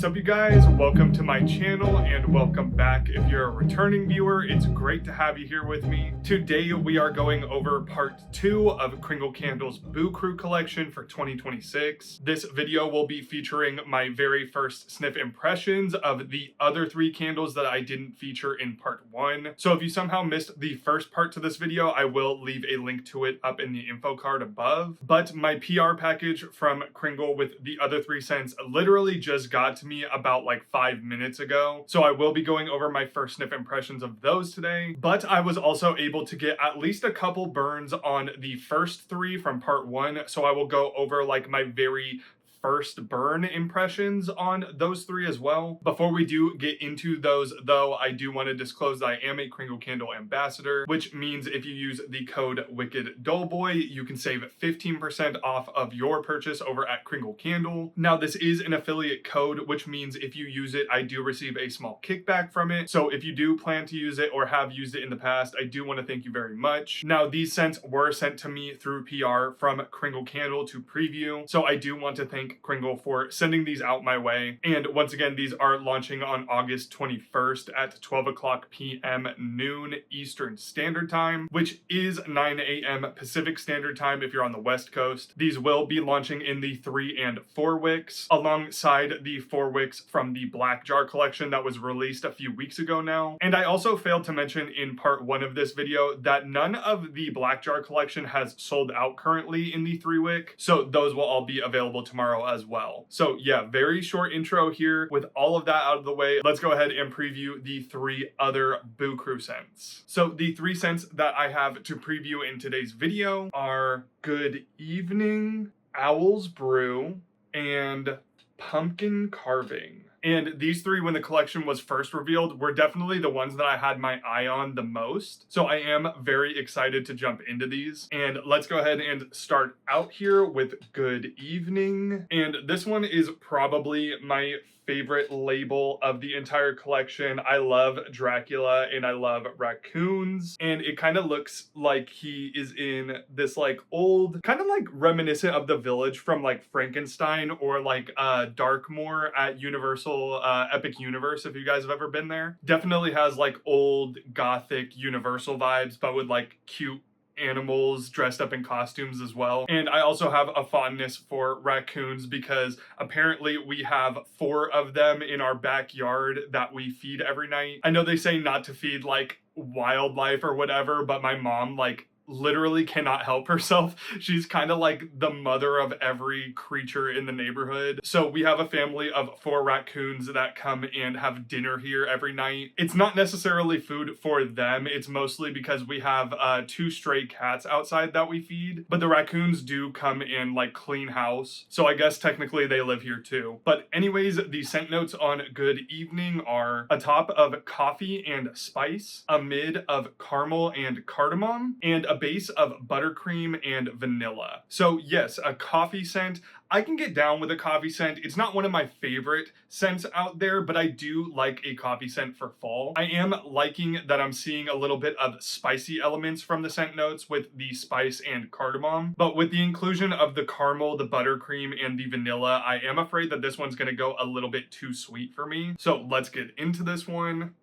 What's up, you guys? Welcome to my channel and welcome back. If you're a returning viewer, it's great to have you here with me. Today we are going over part 2 of Kringle Candle's Boo Crew collection for 2026. This video will be featuring my very first sniff impressions of the other 3 candles that I didn't feature in part 1. So if you somehow missed the first part to this video, I will leave a link to it up in the info card above. But my PR package from Kringle with the other 3 scents literally just got to me about like 5 minutes ago. So I will be going over my first sniff impressions of those today, but I was also able to get at least a couple burns on the first 3 from part 1. So I will go over like my very first burn impressions on those 3 as well. Before we do get into those though, I do want to disclose that I am a Kringle Candle ambassador, which means if you use the code WickedDoughboy, you can save 15% off of your purchase over at Kringle Candle. Now this is an affiliate code, which means if you use it, I do receive a small kickback from it. So if you do plan to use it or have used it in the past, I do want to thank you very much. Now these scents were sent to me through PR from Kringle Candle to preview. So I do want to thank Kringle for sending these out my way. And once again, these are launching on August 21st at 12 o'clock p.m. noon Eastern Standard Time, which is 9 a.m. Pacific Standard Time if you're on the West Coast. These will be launching in the 3 and 4 wicks alongside the 4 wicks from the Black Jar collection that was released a few weeks ago now. And I also failed to mention in part 1 of this video that none of the Black Jar collection has sold out currently in the 3 wick. So those will all be available tomorrow as well. So yeah, very short intro here. With all of that out of the way, let's go ahead and preview the 3 other Boo Crew scents. So the 3 scents that I have to preview in today's video are Good Evening, Owl's Brew, and Pumpkin Carving. And these 3, when the collection was first revealed, were definitely the ones that I had my eye on the most. So I am very excited to jump into these. And let's go ahead and start out here with Good Evening. And this one is probably my favorite label of the entire collection. I love Dracula and I love raccoons, and it kind of looks like he is in this like old, kind of like reminiscent of the village from like Frankenstein or like Darkmoor at Universal Epic Universe, if you guys have ever been there. Definitely has like old gothic Universal vibes, but with like cute animals dressed up in costumes as well. And I also have a fondness for raccoons because apparently we have 4 of them in our backyard that we feed every night. I know they say not to feed like wildlife or whatever, but my mom like literally cannot help herself. She's kind of like the mother of every creature in the neighborhood. So we have a family of 4 raccoons that come and have dinner here every night. It's not necessarily food for them. It's mostly because we have 2 stray cats outside that we feed, but the raccoons do come and like clean house. So I guess technically they live here too. But anyways, the scent notes on Good Evening are a top of coffee and spice, a mid of caramel and cardamom, and a base of buttercream and vanilla. So yes, a coffee scent. I can get down with a coffee scent. It's not one of my favorite scents out there, but I do like a coffee scent for fall. I am liking that I'm seeing a little bit of spicy elements from the scent notes with the spice and cardamom, but with the inclusion of the caramel, the buttercream, and the vanilla, I am afraid that this one's gonna go a little bit too sweet for me. So let's get into this one.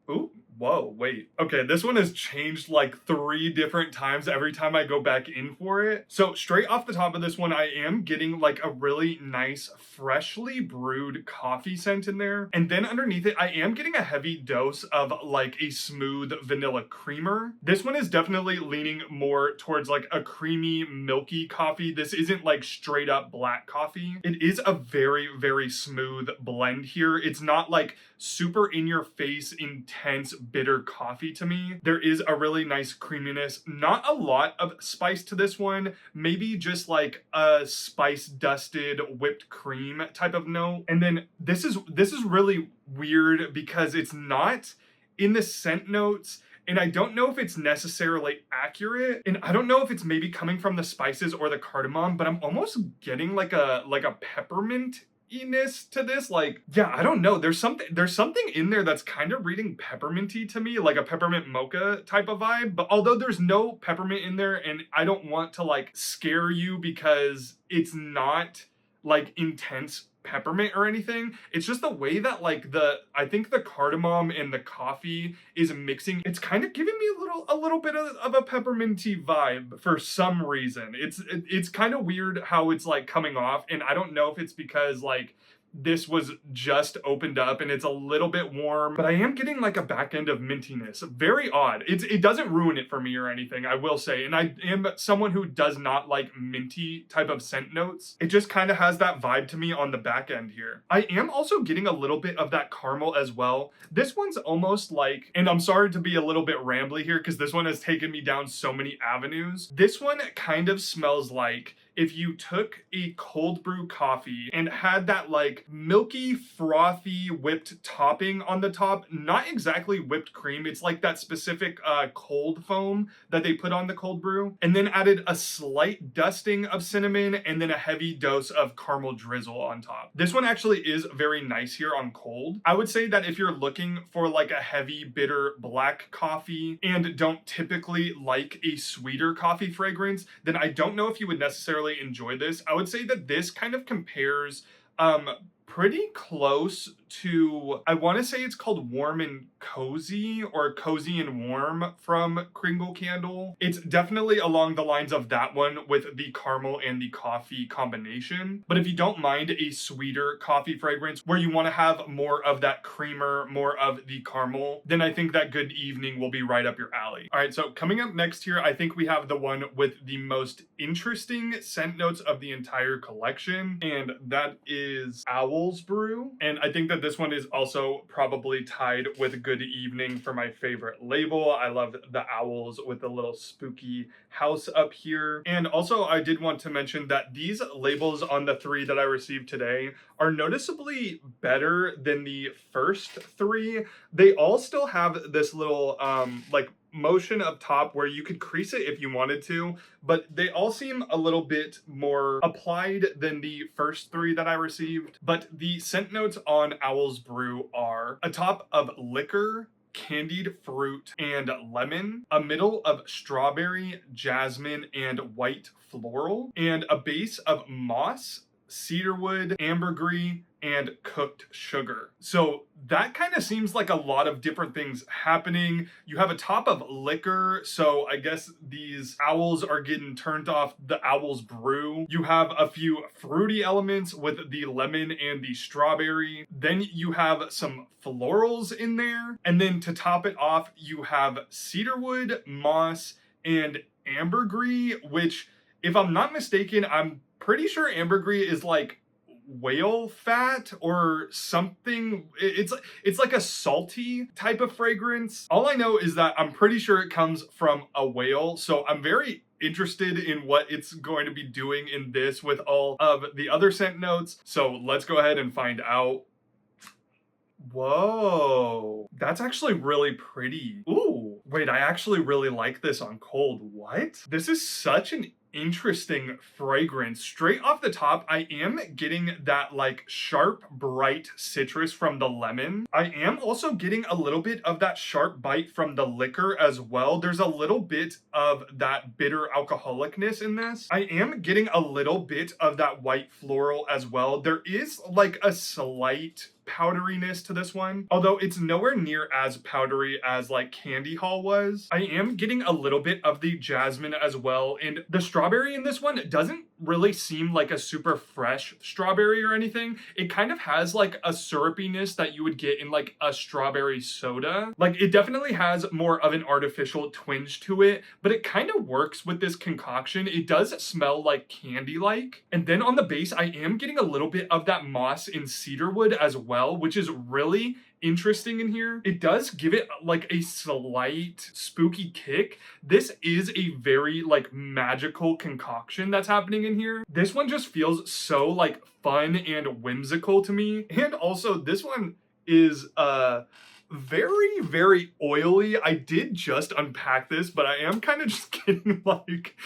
Ooh. Whoa, wait. Okay, this one has changed like 3 different times every time I go back in for it. So straight off the top of this one, I am getting like a really nice, freshly brewed coffee scent in there. And then underneath it, I am getting a heavy dose of like a smooth vanilla creamer. This one is definitely leaning more towards like a creamy, milky coffee. This isn't like straight up black coffee. It is a very, very smooth blend here. It's not like super in your face, intense, bitter coffee to me. There is a really nice creaminess, not a lot of spice to this one, maybe just like a spice dusted whipped cream type of note. And then this is really weird because it's not in the scent notes, and I don't know if it's necessarily accurate, and I don't know if it's maybe coming from the spices or the cardamom, but I'm almost getting like a peppermint ness to this. Like, yeah, I don't know, there's something in there that's kind of reading pepperminty to me, like a peppermint mocha type of vibe. But although there's no peppermint in there, and I don't want to like scare you because it's not like intense peppermint or anything. It's just the way that like I think the cardamom and the coffee is mixing. It's kind of giving me a little bit of a pepperminty vibe for some reason. It's kind of weird how it's like coming off, and I don't know if it's because like this was just opened up and it's a little bit warm, but I am getting like a back end of mintiness. Very odd. It doesn't ruin it for me or anything, I will say. And I am someone who does not like minty type of scent notes. It just kind of has that vibe to me on the back end here. I am also getting a little bit of that caramel as well. This one's almost like, and I'm sorry to be a little bit rambly here because this one has taken me down so many avenues. This one kind of smells like if you took a cold brew coffee and had that like milky, frothy whipped topping on the top, not exactly whipped cream, it's like that specific cold foam that they put on the cold brew, and then added a slight dusting of cinnamon and then a heavy dose of caramel drizzle on top. This one actually is very nice here on cold. I would say that if you're looking for like a heavy, bitter black coffee and don't typically like a sweeter coffee fragrance, then I don't know if you would necessarily enjoy this. I would say that this kind of compares pretty close to, I want to say it's called Warm and Cozy or Cozy and Warm from Kringle Candle. It's definitely along the lines of that one with the caramel and the coffee combination. But if you don't mind a sweeter coffee fragrance where you want to have more of that creamer, more of the caramel, then I think that Good Evening will be right up your alley. All right, so coming up next here, I think we have the one with the most interesting scent notes of the entire collection, and that is Owl's Brew. And I think that this one is also probably tied with Good Evening for my favorite label. I love the owls with the little spooky house up here. And also I did want to mention that these labels on the 3 that I received today are noticeably better than the first 3. They all still have this little like motion up top where you could crease it if you wanted to, but they all seem a little bit more applied than the first 3 that I received. But the scent notes on Owl's Brew are a top of liquor, candied fruit, and lemon, a middle of strawberry, jasmine, and white floral, and a base of moss, cedarwood, ambergris, and cooked sugar. So that kind of seems like a lot of different things happening. You have a top of liquor, so I guess these owls are getting turned off the Owl's Brew. You have a few fruity elements with the lemon and the strawberry. Then you have some florals in there. And then to top it off, you have cedarwood, moss, and ambergris, which, if I'm not mistaken, I'm pretty sure ambergris is like whale fat or something. It's like a salty type of fragrance. All I know is that I'm pretty sure it comes from a whale, so I'm very interested in what it's going to be doing in this with all of the other scent notes. So let's go ahead and find out. Whoa, that's actually really pretty. Ooh, wait, I actually really like this on cold. What? This is such an interesting fragrance. Straight off the top, I am getting that like sharp, bright citrus from the lemon. I am also getting a little bit of that sharp bite from the liquor as well. There's a little bit of that bitter alcoholicness in this. I am getting a little bit of that white floral as well. There is like a slight powderiness to this one, although it's nowhere near as powdery as like Candy Hall was. I am getting a little bit of the jasmine as well, and the strawberry in this one doesn't really seem like a super fresh strawberry or anything. It kind of has like a syrupiness that you would get in like a strawberry soda. Like, it definitely has more of an artificial twinge to it, but it kind of works with this concoction. It does smell like candy-like. And then on the base, I am getting a little bit of that moss and cedarwood as well, which is really interesting in here. It does give it like a slight spooky kick. This is a very like magical concoction that's happening in here. This one just feels so like fun and whimsical to me. And also this one is very, very oily. I did just unpack this, but I am kind of just getting like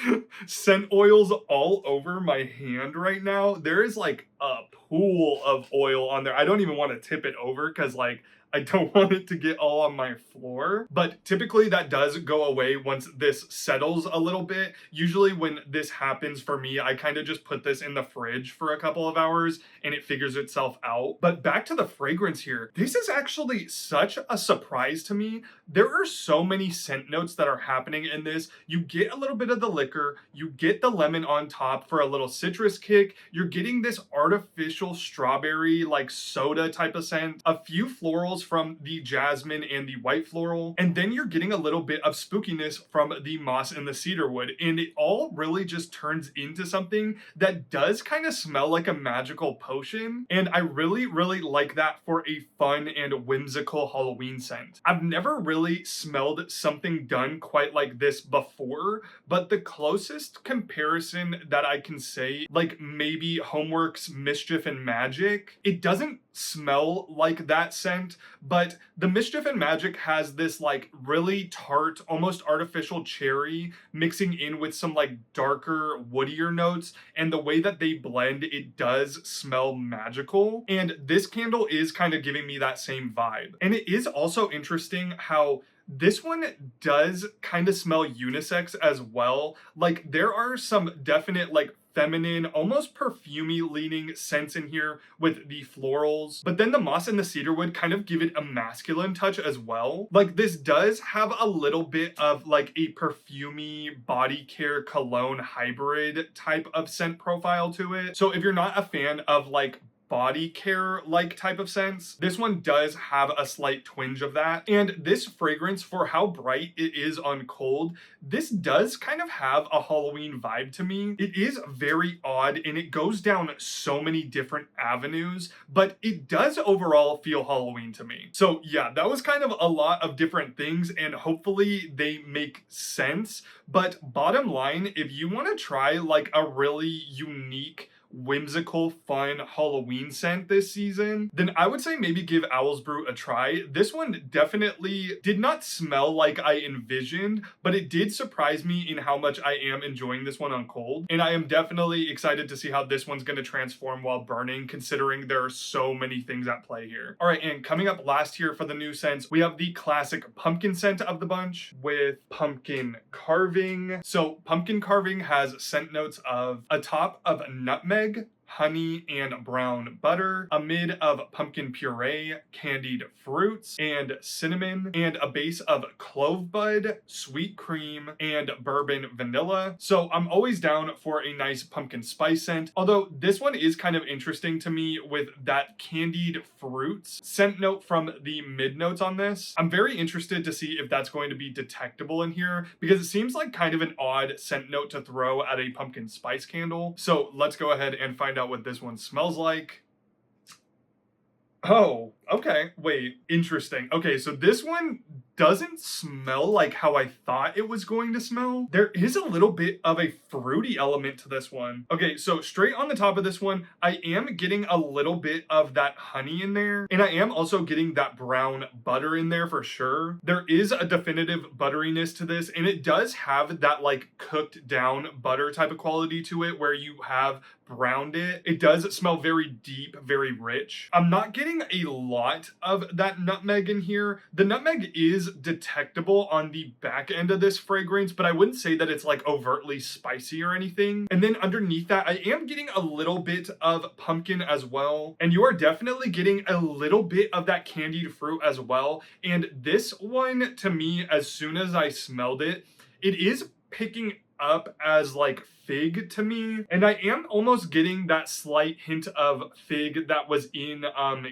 scent oils all over my hand right now. There is like a pool of oil on there. I don't even want to tip it over because like I don't want it to get all on my floor. But typically that does go away once this settles a little bit. Usually when this happens for me, I kind of just put this in the fridge for a couple of hours and it figures itself out. But back to the fragrance here. This is actually such a surprise to me. There are so many scent notes that are happening in this. You get a little bit of the liquor, you get the lemon on top for a little citrus kick, you're getting this artificial strawberry like soda type of scent, a few florals from the jasmine and the white floral, and then you're getting a little bit of spookiness from the moss and the cedar wood, and it all really just turns into something that does kind of smell like a magical potion. And I really like that for a fun and whimsical Halloween scent. I've never really smelled something done quite like this before, but the closest comparison that I can say, like maybe Homeworks Mischief and Magic, it doesn't smell like that scent, but the Mischief and Magic has this like really tart, almost artificial cherry mixing in with some like darker, woodier notes, and the way that they blend, it does smell magical. And this candle is kind of giving me that same vibe. And it is also interesting how this one does kind of smell unisex as well. Like there are some definite like feminine, almost perfumey leaning scents in here with the florals, but then the moss and the cedarwood kind of give it a masculine touch as well. Like this does have a little bit of like a perfumey body care cologne hybrid type of scent profile to it. So if you're not a fan of like body care like type of scents, this one does have a slight twinge of that. And this fragrance, for how bright it is on cold, this does kind of have a Halloween vibe to me. It is very odd and it goes down so many different avenues, but it does overall feel Halloween to me. So yeah, that was kind of a lot of different things and hopefully they make sense. But bottom line, if you want to try like a really unique, whimsical, fun Halloween scent this season, then I would say maybe give Owl's Brew a try. This one definitely did not smell like I envisioned, but it did surprise me in how much I am enjoying this one on cold. And I am definitely excited to see how this one's going to transform while burning, considering there are so many things at play here. All right, and coming up last here for the new scents, we have the classic pumpkin scent of the bunch with pumpkin carving. So pumpkin carving has scent notes of a top of nutmeg, honey, and brown butter, a mid of pumpkin puree, candied fruits, and cinnamon, and a base of clove bud, sweet cream, and bourbon vanilla. So I'm always down for a nice pumpkin spice scent, although this one is kind of interesting to me with that candied fruits scent note from the mid notes on this. I'm very interested to see if that's going to be detectable in here because it seems like kind of an odd scent note to throw at a pumpkin spice candle. So let's go ahead and find out what this one smells like. Oh, okay. Wait, interesting. Okay, so this one doesn't smell like how I thought it was going to smell. There is a little bit of a fruity element to this one. Okay, so straight on the top of this one, I am getting a little bit of that honey in there, and I am also getting that brown butter in there for sure. There is a definitive butteriness to this, and it does have that like cooked down butter type of quality to it where you have browned it. It does smell very deep, very rich. I'm not getting a lot of that nutmeg in here. The nutmeg is detectable on the back end of this fragrance, but I wouldn't say that it's like overtly spicy or anything. And then underneath that, I am getting a little bit of pumpkin as well. And you are definitely getting a little bit of that candied fruit as well. And this one, to me, as soon as I smelled it, it is picking up as like fig to me, and I am almost getting that slight hint of fig that was in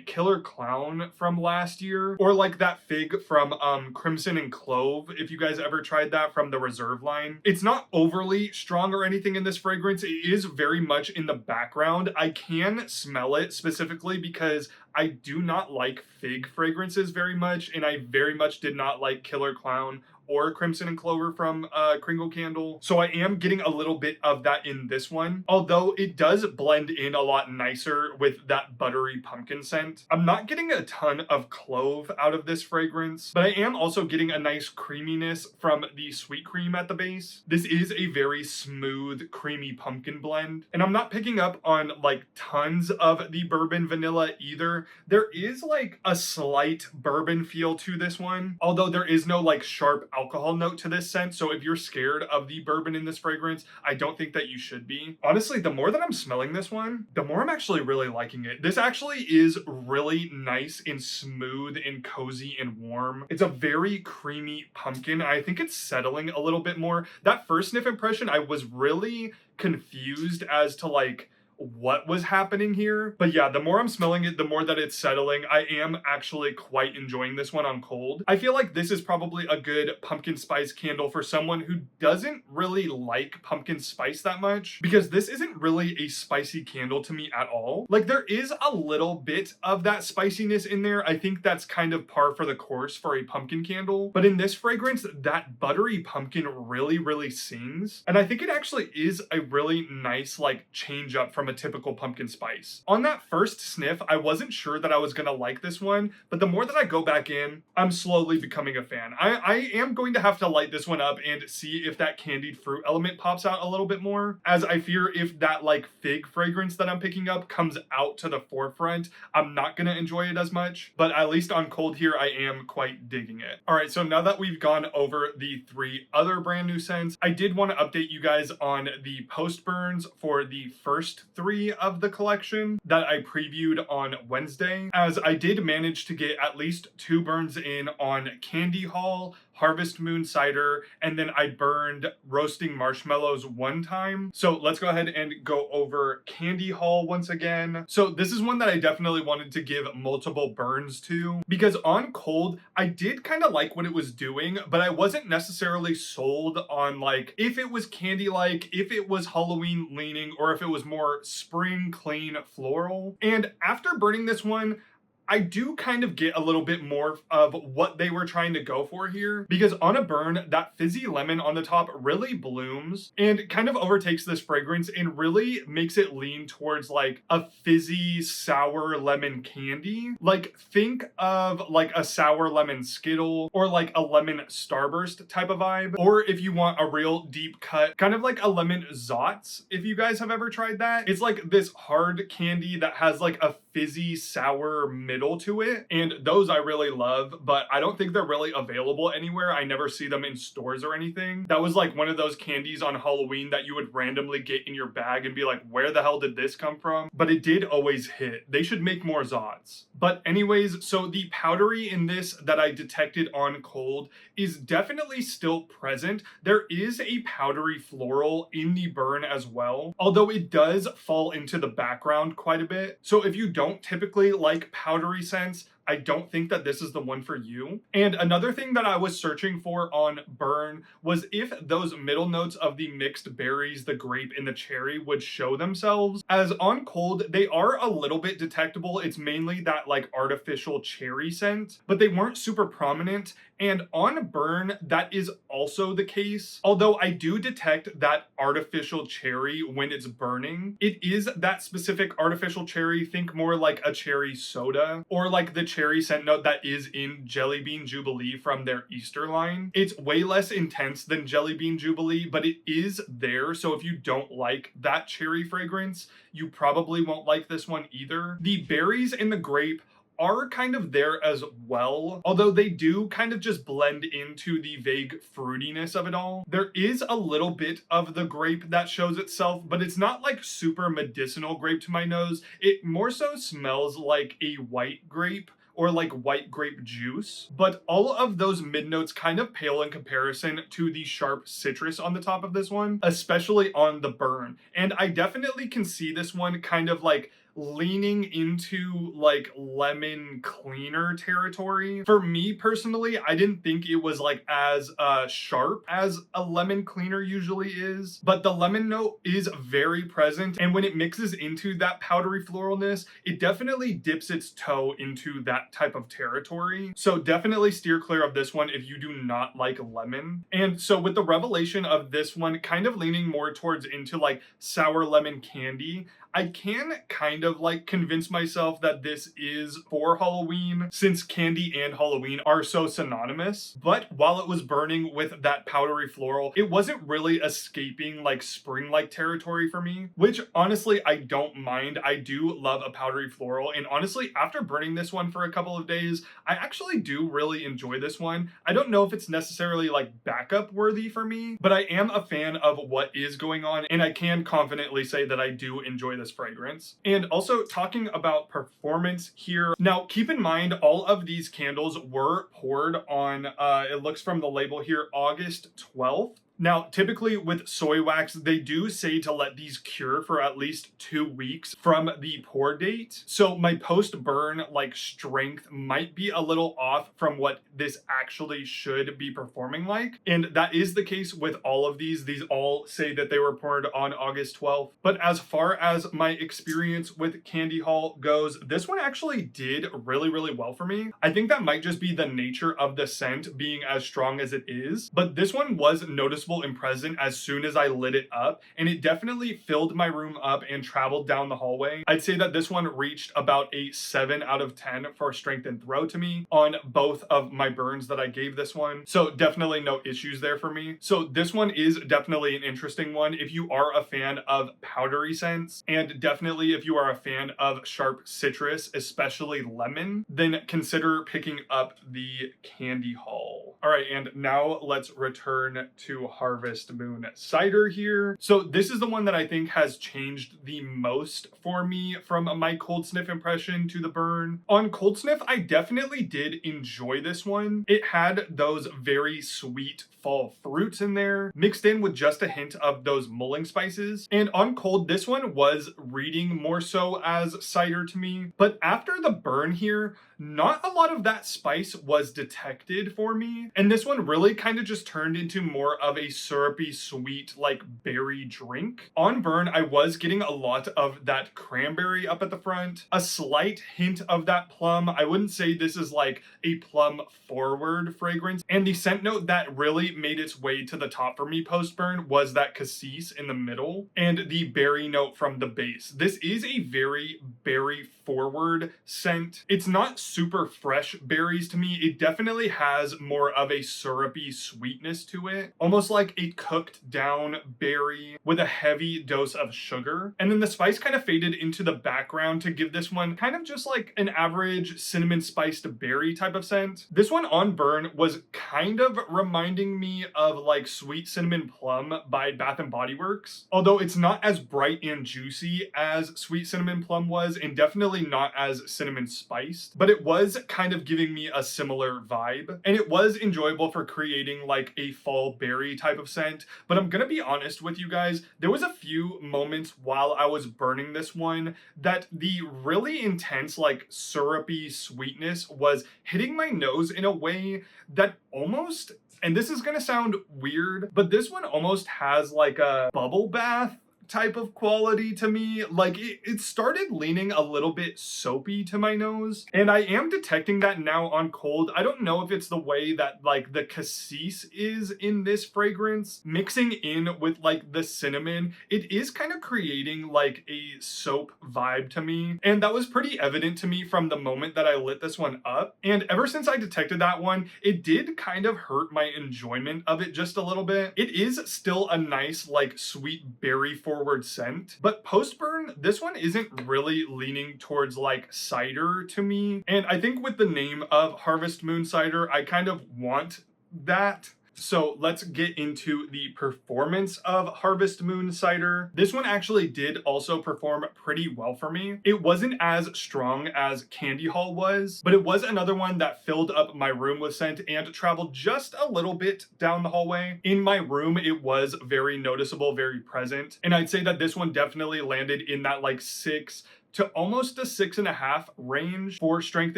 Killer Clown from last year, or like that fig from Crimson and Clove, if you guys ever tried that from the Reserve line. It's not overly strong or anything in this fragrance. It is very much in the background. I can smell it specifically because I do not like fig fragrances very much, and I very much did not like Killer Clown or Crimson and Clover from Kringle Candle. So I am getting a little bit of that in this one, although it does blend in a lot nicer with that buttery pumpkin scent. I'm not getting a ton of clove out of this fragrance, but I am also getting a nice creaminess from the sweet cream at the base. This is a very smooth, creamy pumpkin blend, and I'm not picking up on like tons of the bourbon vanilla either. There is like a slight bourbon feel to this one, although there is no like sharp alcohol note to this scent. So if you're scared of the bourbon in this fragrance, I don't think that you should be. Honestly, the more that I'm smelling this one, the more I'm actually really liking it. This actually is really nice and smooth and cozy and warm. It's a very creamy pumpkin. I think it's settling a little bit more. That first sniff impression, I was really confused as to like what was happening here. But yeah, the more I'm smelling it, the more that it's settling. I am actually quite enjoying this one on cold. I feel like this is probably a good pumpkin spice candle for someone who doesn't really like pumpkin spice that much, because this isn't really a spicy candle to me at all. Like, there is a little bit of that spiciness in there. I think that's kind of par for the course for a pumpkin candle. But in this fragrance, that buttery pumpkin really sings. And I think it actually is a really nice like change up from a typical pumpkin spice. On that first sniff, I wasn't sure that I was gonna like this one, but the more that I go back in, I'm slowly becoming a fan. I am going to have to light this one up and see if that candied fruit element pops out a little bit more, as I fear if that like fig fragrance that I'm picking up comes out to the forefront, I'm not gonna enjoy it as much. But at least on cold here, I am quite digging it. All right, so now that we've gone over the 3 other brand new scents, I did want to update you guys on the post burns for the first 3 of the collection that I previewed on Wednesday, as I did manage to get at least 2 burns in on Candy Hall, Harvest Moon Cider, and then I burned Roasting Marshmallows 1 time. So let's go ahead and go over Candy Hall once again. So this is one that I definitely wanted to give multiple burns to, because on cold, I did kind of like what it was doing, but I wasn't necessarily sold on like if it was candy-like, if it was Halloween leaning, or if it was more spring clean floral. And after burning this one, I do kind of get a little bit more of what they were trying to go for here, because on a burn, that fizzy lemon on the top really blooms and kind of overtakes this fragrance and really makes it lean towards like a fizzy sour lemon candy. Like, think of like a sour lemon Skittle or like a lemon Starburst type of vibe. Or if you want a real deep cut, kind of like a lemon Zotz, if you guys have ever tried that. It's like this hard candy that has like a fizzy sour middle to it, and those I really love, but I don't think they're really available anywhere. I never see them in stores or anything. That was like one of those candies on Halloween that you would randomly get in your bag and be like, where the hell did this come from? But it did always hit. They should make more Zots. But anyways, so the powdery in this that I detected on cold is definitely still present. There is a powdery floral in the burn as well, although it does fall into the background quite a bit. So if you don't typically like powdery scents, I don't think that this is the one for you. And another thing that I was searching for on burn was if those middle notes of the mixed berries, the grape, and the cherry would show themselves. As on cold, they are a little bit detectable. It's mainly that like artificial cherry scent, but they weren't super prominent. And on burn, that is also the case. Although I do detect that artificial cherry when it's burning. It is that specific artificial cherry. Think more like a cherry soda, or like the cherry scent note that is in Jelly Bean Jubilee from their Easter line. It's way less intense than Jelly Bean Jubilee, but it is there. So if you don't like that cherry fragrance, you probably won't like this one either. The berries and the grape are kind of there as well, although they do kind of just blend into the vague fruitiness of it all. There is a little bit of the grape that shows itself, but it's not like super medicinal grape to my nose. It more so smells like a white grape, or like white grape juice. But all of those mid notes kind of pale in comparison to the sharp citrus on the top of this one, especially on the burn. And I definitely can see this one kind of like leaning into like lemon cleaner territory. For me personally, I didn't think it was like as sharp as a lemon cleaner usually is, but the lemon note is very present, and when it mixes into that powdery floralness, it definitely dips its toe into that type of territory. So definitely steer clear of this one if you do not like lemon. And so with the revelation of this one kind of leaning more towards into like sour lemon candy, I can kind of like convince myself that this is for Halloween, since candy and Halloween are so synonymous. But while it was burning with that powdery floral, it wasn't really escaping like spring-like territory for me, which honestly I don't mind. I do love a powdery floral, and honestly after burning this one for a couple of days, I actually do really enjoy this one. I don't know if it's necessarily like backup worthy for me, but I am a fan of what is going on, and I can confidently say that I do enjoy this fragrance. And also talking about performance here, now keep in mind all of these candles were poured on it looks from the label here August 12th. Now, typically with soy wax, they do say to let these cure for at least 2 weeks from the pour date. So my post-burn like strength might be a little off from what this actually should be performing like. And that is the case with all of these. These all say that they were poured on August 12th. But as far as my experience with Candy Haul goes, this one actually did really, really well for me. I think that might just be the nature of the scent being as strong as it is. But this one was noticeable and present as soon as I lit it up, and it definitely filled my room up and traveled down the hallway. I'd say that this one reached about a 7 out of 10 for strength and throw to me on both of my burns that I gave this one. So definitely no issues there for me. So this one is definitely an interesting one if you are a fan of powdery scents, and definitely if you are a fan of sharp citrus, especially lemon, then consider picking up the Candy Haul. All right, and now let's return to Harvest Moon Cider here. So this is the one that I think has changed the most for me from my cold sniff impression to the burn. On cold sniff, I definitely did enjoy this one. It had those very sweet fall fruits in there, mixed in with just a hint of those mulling spices. And on cold, this one was reading more so as cider to me. But after the burn here, not a lot of that spice was detected for me. And this one really kind of just turned into more of a syrupy, sweet, like berry drink. On burn, I was getting a lot of that cranberry up at the front, a slight hint of that plum. I wouldn't say this is like a plum forward fragrance. And the scent note that really made its way to the top for me post burn was that cassis in the middle and the berry note from the base. This is a very berry forward scent. It's not super fresh berries to me. It definitely has more of a syrupy sweetness to it, almost like a cooked down berry with a heavy dose of sugar. And then the spice kind of faded into the background to give this one kind of just like an average cinnamon spiced berry type of scent. This one on burn was kind of reminding me of like Sweet Cinnamon Plum by Bath and Body Works, although it's not as bright and juicy as Sweet Cinnamon Plum was, and definitely not as cinnamon spiced, but it was kind of giving me a similar vibe, and it was enjoyable for creating like a fall berry type of scent. But I'm gonna be honest with you guys, there was a few moments while I was burning this one that the really intense like syrupy sweetness was hitting my nose in a way that almost, and this is gonna sound weird, but this one almost has like a bubble bath type of quality to me. Like it started leaning a little bit soapy to my nose, and I am detecting that now on cold. I don't know if it's the way that like the cassis is in this fragrance mixing in with like the cinnamon. It is kind of creating like a soap vibe to me, and that was pretty evident to me from the moment that I lit this one up. And ever since I detected that one, it did kind of hurt my enjoyment of it just a little bit. It is still a nice like sweet berry forward scent, but post burn, this one isn't really leaning towards like cider to me. And I think with the name of Harvest Moon Cider, I kind of want that. So let's get into the performance of Harvest Moon Cider. This one actually did also perform pretty well for me. It wasn't as strong as Candy Haul was, but it was another one that filled up my room with scent and traveled just a little bit down the hallway. In my room, it was very noticeable, very present. And I'd say that this one definitely landed in that like 6 to almost a 6.5 range for strength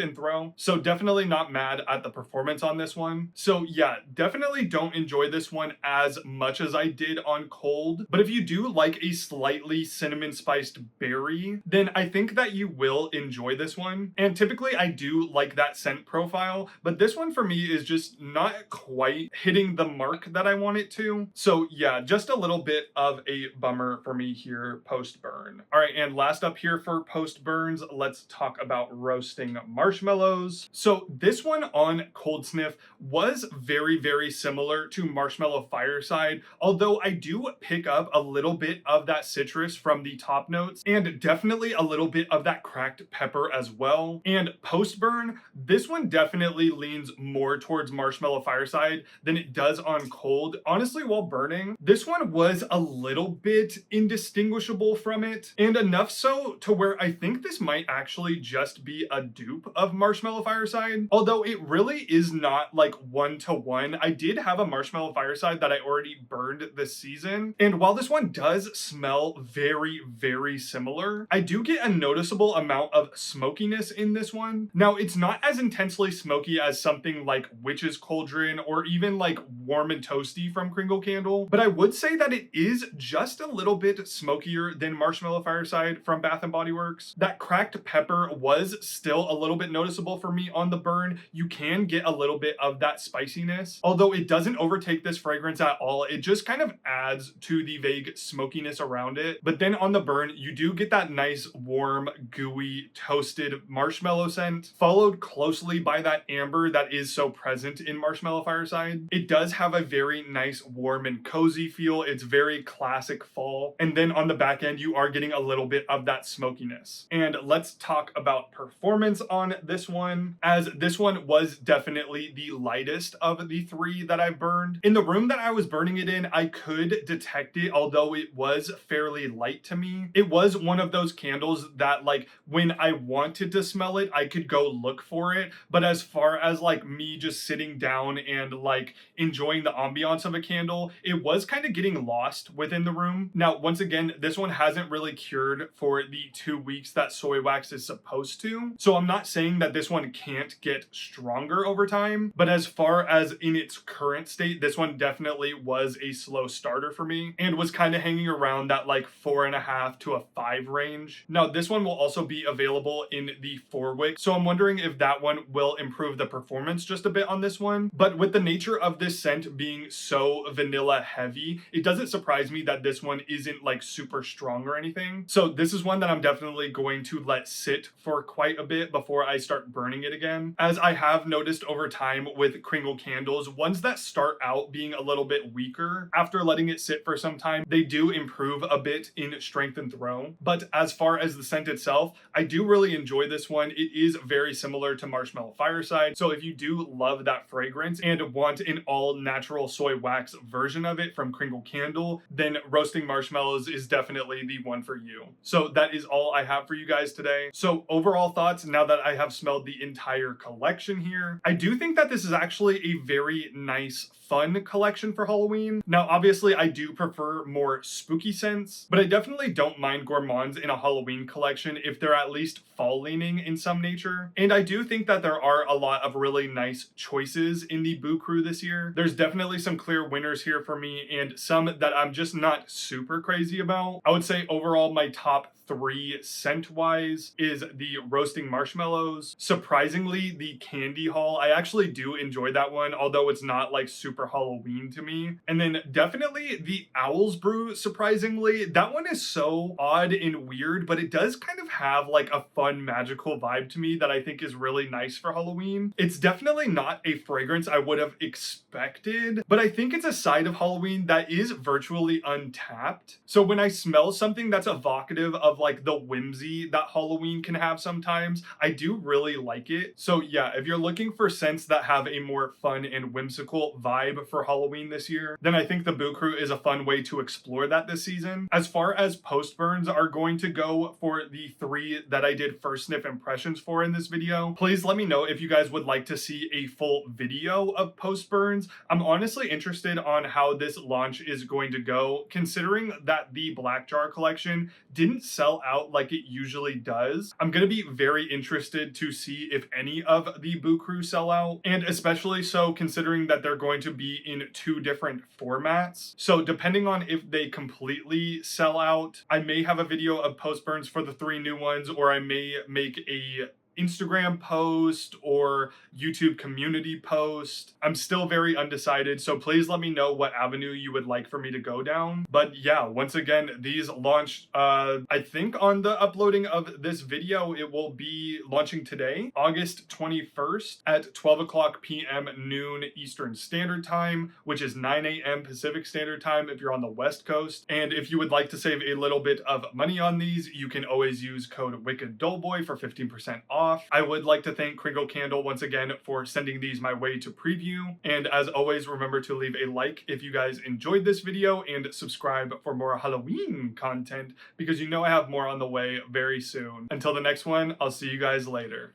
and throw. So definitely not mad at the performance on this one. So yeah, definitely don't enjoy this one as much as I did on cold. But if you do like a slightly cinnamon spiced berry, then I think that you will enjoy this one. And typically I do like that scent profile, but this one for me is just not quite hitting the mark that I want it to. So yeah, just a little bit of a bummer for me here post burn. All right, and last up here for post burns, let's talk about roasting marshmallows. So this one on Cold Sniff was very, very similar to Marshmallow Fireside, although I do pick up a little bit of that citrus from the top notes and definitely a little bit of that cracked pepper as well. And post burn, this one definitely leans more towards Marshmallow Fireside than it does on cold. Honestly, while burning, this one was a little bit indistinguishable from it, and enough so to where I think this might actually just be a dupe of Marshmallow Fireside, although it really is not like one-to-one. I did have a Marshmallow Fireside that I already burned this season, and while this one does smell very, very similar, I do get a noticeable amount of smokiness in this one. Now, it's not as intensely smoky as something like Witch's Cauldron or even like Warm and Toasty from Kringle Candle, but I would say that it is just a little bit smokier than Marshmallow Fireside from Bath & Body Works. That cracked pepper was still a little bit noticeable for me on the burn. You can get a little bit of that spiciness, although it doesn't overtake this fragrance at all. It just kind of adds to the vague smokiness around it. But then on the burn, you do get that nice, warm, gooey, toasted marshmallow scent, followed closely by that amber that is so present in Marshmallow Fireside. It does have a very nice, warm and cozy feel. It's very classic fall. And then on the back end, you are getting a little bit of that smokiness. And let's talk about performance on this one, as this one was definitely the lightest of the three that I've burned. In the room that I was burning it in, I could detect it, although it was fairly light to me. It was one of those candles that like when I wanted to smell it, I could go look for it. But as far as like me just sitting down and like enjoying the ambiance of a candle, it was kind of getting lost within the room. Now, once again, this one hasn't really cured for the 2 weeks that soy wax is supposed to. So I'm not saying that this one can't get stronger over time, but as far as in its current state, this one definitely was a slow starter for me and was kind of hanging around that like 4.5 to a 5 range. Now, this one will also be available in the 4-wick, so I'm wondering if that one will improve the performance just a bit on this one. But with the nature of this scent being so vanilla heavy, it doesn't surprise me that this one isn't like super strong or anything. So this is one that I'm definitely going to let sit for quite a bit before I start burning it again. As I have noticed over time with Kringle candles, ones that start out being a little bit weaker, after letting it sit for some time, they do improve a bit in strength and throw. But as far as the scent itself, I do really enjoy this one. It is very similar to Marshmallow Fireside. So if you do love that fragrance and want an all natural soy wax version of it from Kringle Candle, then roasting marshmallows is definitely the one for you. So that is all I have for you guys today. So overall thoughts, now that I have smelled the entire collection here, I do think that this is actually a very nice, fun collection for Halloween. Now, obviously, I do prefer more spooky scents, but I definitely don't mind gourmands in a Halloween collection if they're at least fall leaning in some nature. And I do think that there are a lot of really nice choices in the Boo Crew this year. There's definitely some clear winners here for me and some that I'm just not super crazy about. I would say overall my top 3 scent-wise is the roasting marshmallows. Surprisingly, the candy haul, I actually do enjoy that one, although it's not like super Halloween to me. And then definitely the Owl's Brew, surprisingly. That one is so odd and weird, but it does kind of have like a fun magical vibe to me that I think is really nice for Halloween. It's definitely not a fragrance I would have expected, but I think it's a side of Halloween that is virtually untapped. So when I smell something that's evocative of like the whimsy that Halloween can have sometimes, I do really like it. So yeah, if you're looking for scents that have a more fun and whimsical vibe for Halloween this year, then I think the Boo Crew is a fun way to explore that this season. As far as post burns are going to go for the 3 that I did first sniff impressions for in this video, please let me know if you guys would like to see a full video of post burns. I'm honestly interested on how this launch is going to go, considering that the Black Jar collection didn't sell out like like it usually does. I'm gonna be very interested to see if any of the Brew Crew sell out, and especially so considering that they're going to be in 2 different formats. So depending on if they completely sell out, I may have a video of post burns for the 3 new ones, or I may make a Instagram post or YouTube community post. I'm still very undecided, so please let me know what avenue you would like for me to go down. But yeah, once again, these launched, I think on the uploading of this video, it will be launching today, August 21st at 12 o'clock p.m. noon Eastern Standard Time, which is 9 a.m. Pacific Standard Time if you're on the West Coast. And if you would like to save a little bit of money on these, you can always use code WickedDoughboy for 15% off. I would like to thank Kringle Candle once again for sending these my way to preview. And as always, remember to leave a like if you guys enjoyed this video and subscribe for more Halloween content, because you know I have more on the way very soon. Until the next one, I'll see you guys later.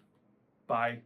Bye.